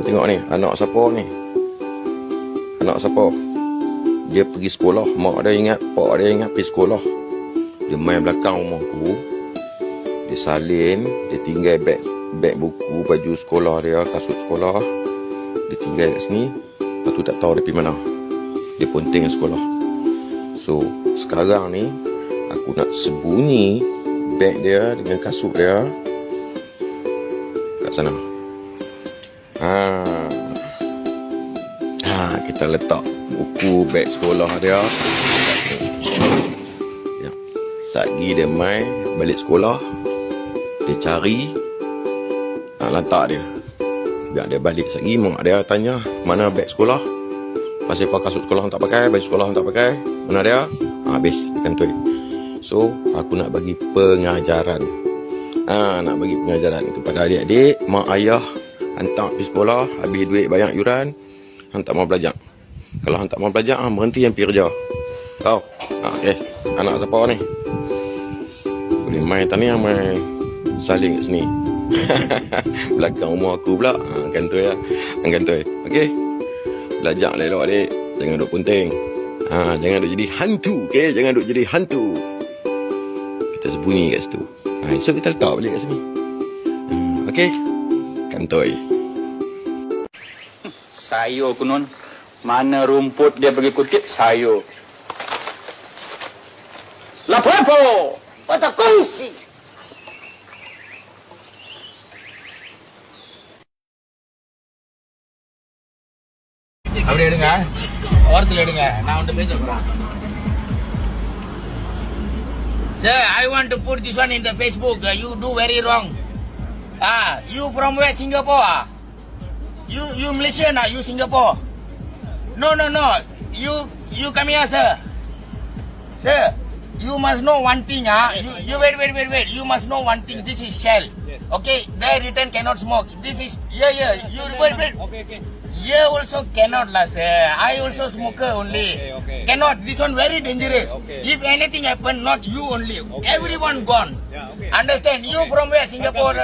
tengok ni, anak siapa ni? Anak siapa? Dia pergi sekolah, mak dia ingat, pak dia ingat pergi sekolah. Dia main belakang rumah aku. Dia salin, dia tinggal beg buku, baju sekolah dia, kasut sekolah. Dia tinggal kat sini. Lepas tu tak tahu dia pergi mana. Dia ponting sekolah. So, sekarang ni aku nak sembunyi beg dia dengan kasut dia kat sana. Kita letak buku beg sekolah dia. Ya. Satgi dia main balik sekolah, dia cari lantak dia. Biar dia balik satgi, mak dia tanya, mana beg sekolah? Pasal kasut sekolah tak pakai, baju sekolah tak pakai, mana dia? Habis ikan tu. So aku nak bagi pengajaran. Nak bagi pengajaran kepada adik-adik, mak ayah hantar pergi sekolah, habis duit bayar yuran, hang tak mau belajar. Kalau hang tak mau belajar, berhenti yang pergi kerja. Tahu? Anak siapa ni? Boleh main tani, main saling kat sini. Belakang rumah aku pula. Kan tu ya. Kan tu. Okey. Belajar elok adik. Jangan duk punting. Jangan duk jadi hantu, okey? Jangan duk jadi hantu. Kita sembunyi kat situ. Esok kita letak balik kat sini. Okey? Kantoi. Sayur kunon. Mana rumput dia pergi kutip sayur. Lapo-lapo! Patah kongsi! அப்படி எடுங்க ஓரத்தில் எடுங்க நான் வந்து பேச போறேன். Sir, I want to put this one in the Facebook. You do very wrong. You from where? Singapore? You Malaysian? You Singapore? No. You come here, sir. Sir, you must know one thing. You wait. You must know one thing. This is Shell. Yes. Okay, there written cannot smoke. This is You wait. Okay. Here also cannot lah, sir. I also smoker only. Okay. Cannot. This one very dangerous. Okay. If anything happen, not you only. Okay. Everyone gone. Yeah, okay. Understand? You from where? Singapore?